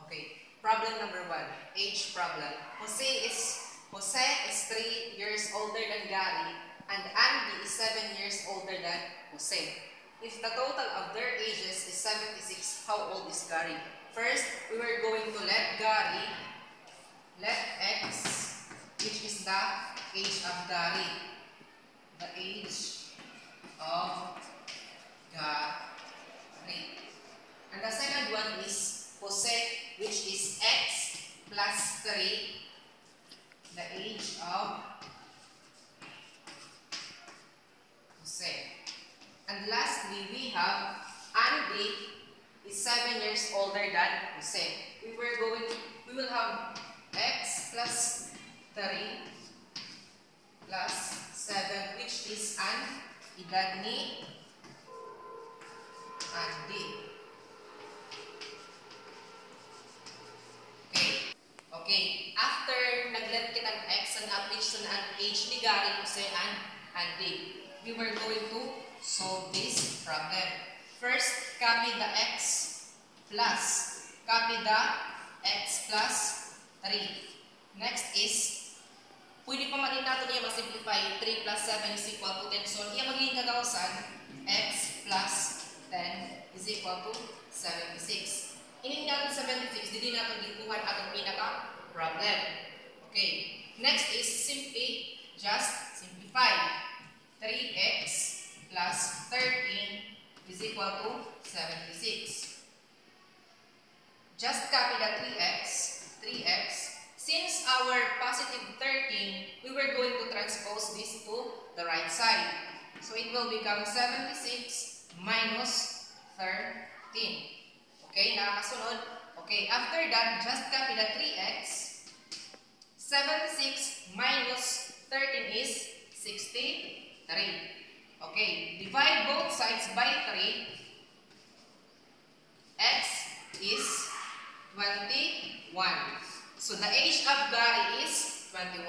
Okay, problem number 1, age problem. Jose is 3 years older than Gary and Andy is 7 years older than Jose. If the total of their ages is 76, how old is Gary? First, we were going to let X, which is the age of Gary. The age of Gary. And the second one is Jose, which is X plus 3, the age of Jose. And lastly, we have Andy is 7 years older than Jose. We will have X plus 3 plus 7, which is an edad ni Andy. Okay, after nag-let kitang X and update sa age ni Gary, Jose, and Andy, we were going to solve this problem. First, copy the X plus 3. Next is, pwede pa man natin niya ma-simplify. 3 plus 7 is equal to 10. So, iya magiging kagawasan, X plus 10 is equal to 76. Ini natin 76, hindi natin gikuhan atong pinaka-problem. Okay. Next is simply just simplify. 3x plus 13 is equal to 76. Just copy the 3x. Since our positive 13, we were going to transpose this to the right side. So it will become 76 minus 13. Okay, nakakasunod. Okay, after that, just copy the 3x. 76 minus 13 is 63. Okay, divide both sides by 3. X is 21. So the age of Gary is 21.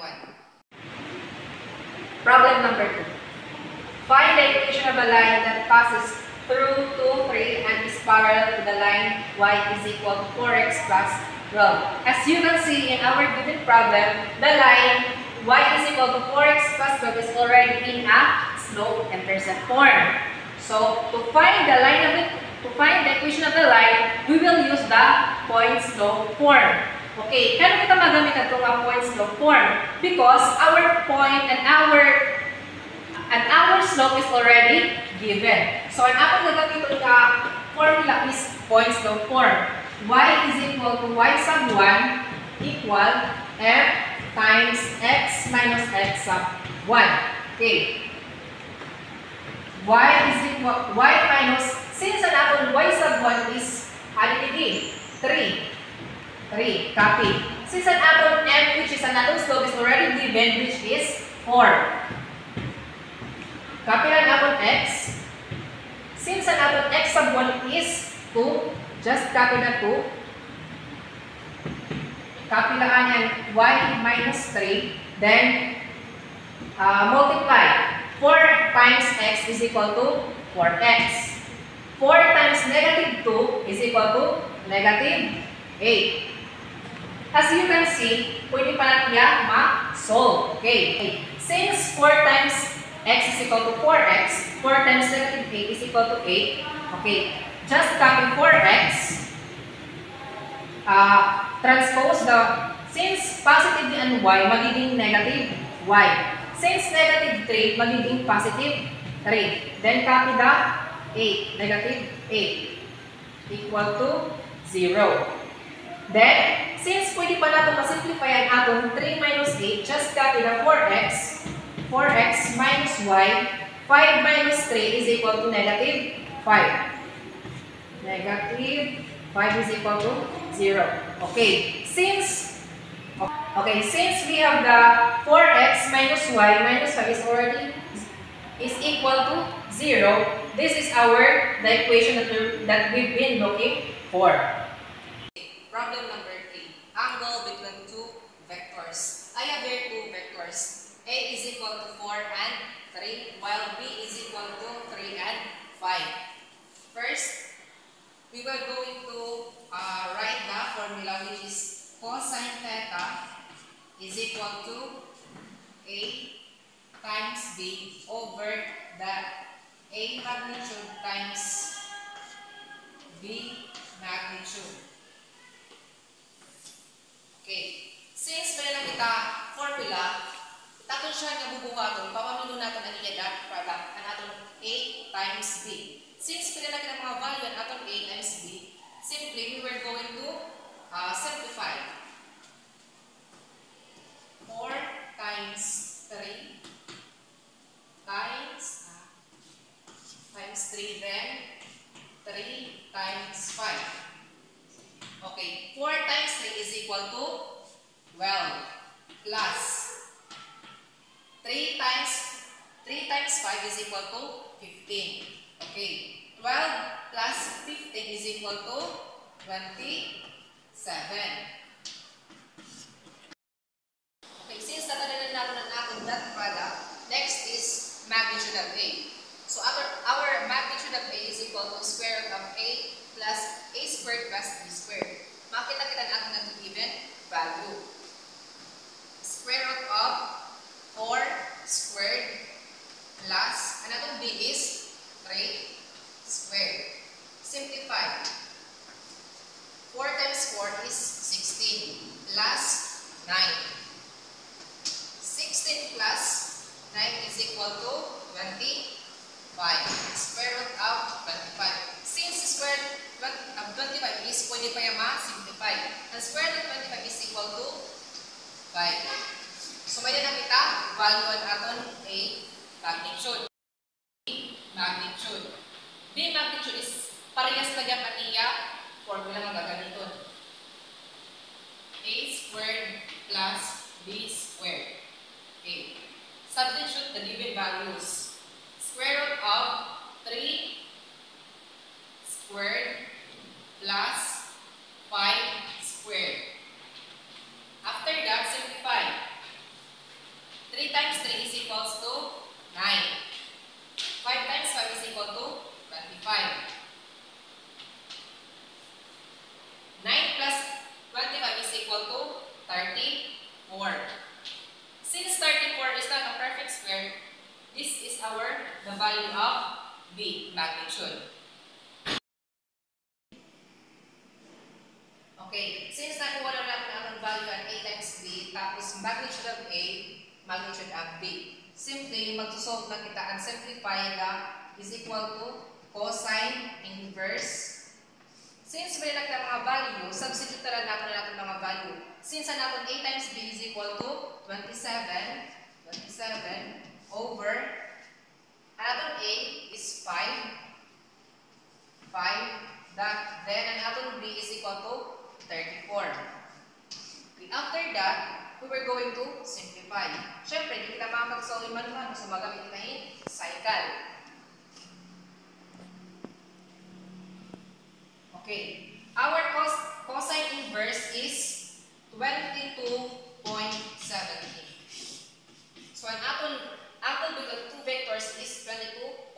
Problem number 2. Find the equation of a line that passes through 2, 3 and is parallel to the line y is equal to 4x plus 12. As you can see in our given problem, the line y is equal to 4x plus 12 is already in a slope-intercept form. So to find the equation of the line, we will use the point-slope form. Okay, kano kita magamit itong point-slope form? Because our point and our slope is already given. So, ang akong gagamitin na formula is point-slope form. Y is equal to y sub 1 equal f times x minus x sub 1. Okay. Y minus, since ang akong y sub 1 is additive, 3. Copy. Since ang atong m, which is an atong slope, is already given, which is 4. Copy lang atong x. Since ang atong x sub 1 is 2, just copy na 2. Copy lang ang y minus 3. Then, multiply. 4 times x is equal to 4x. 4 times negative 2 is equal to negative 8. As you can see, pwede pa natin yan ma-solve. Okay. Since 4 times x is equal to 4x, 4 times negative 8 is equal to 8. Okay. Just copy 4x. Transpose the, since positive and y, magiging negative y. Since negative 3, magiging positive 3. Then copy the 8, negative 8, equal to 0. Then, since pwede pa natin ma-simplify ang aton 3 minus 8, just copy the 4x. 4x minus y. 5 minus 3 is equal to negative 5. Negative 5 is equal to 0. Okay. Since we have the 4x minus y minus 5 is equal to 0, this is the equation that we've been looking for. Problem number 3. Angle between two vectors. I have here two vectors. A is equal to 4 and 3, while B is equal to 3 and 5. First, we were going to write the formula well, which is cosine theta is equal to A times B over the A magnitude times B magnitude. Okay. Since may lang kita formula, takon siya nga bubuhaton, pamamino natin ang iya dot product, ang aton A times B. Since may lang kita mga value ang aton A times B, simply we were going to simplify. 4 times 3 times 3, then 3 times 5. Okay, 4 times 3 is equal to 12 plus 3 times 5 is equal to 15. Okay, 12 plus 15 is equal to 27. Okay, since natananan natin ang ating dot product, next is magnitude of A. So our magnitude of A is equal to square root of A plus A squared plus B squared. Makita kita natin ng given value. Square root of 4 squared plus, ano itong B is 3 squared. Simplify. 4 times 4 is 16 plus 9. 16 plus 9 is equal to 25. Square root of 25. Since square root of 25 is pwede pa yung ma-simplify. Ang square root of 25 is equal to 5. So may na kita, value ang aton A magnitude. B magnitude is parehas na yung kaniya formula nga gagamiton. A squared plus B squared. Okay. Substitute the given values. Square root of 3 squared plus 5 squared. After that, simplify. 3 times 3 is equals to 9. 5 times 5 is equal to 25. 9 plus 25 is equal to 34. Since 34 is not a perfect square, this is the value of B magnitude. Okay, since nakuha na natin ang value at A times B, tapos magnitude of A, magnitude of B. Simply, magsusolve na kita and simplify na is equal to cosine inverse. Since may nakita mga value, substitute na natin mga value. Since ang natin A times B is equal to 27 over, ang natin A is 5, then ang natin B is equal to 34. Okay, after that, we were going to simplify. Siyempre, hindi kita makapag-solve man-man, so magamit na yung cycle. Okay, our cosine inverse is 22.17. So ang aton with the two vectors is 22.17.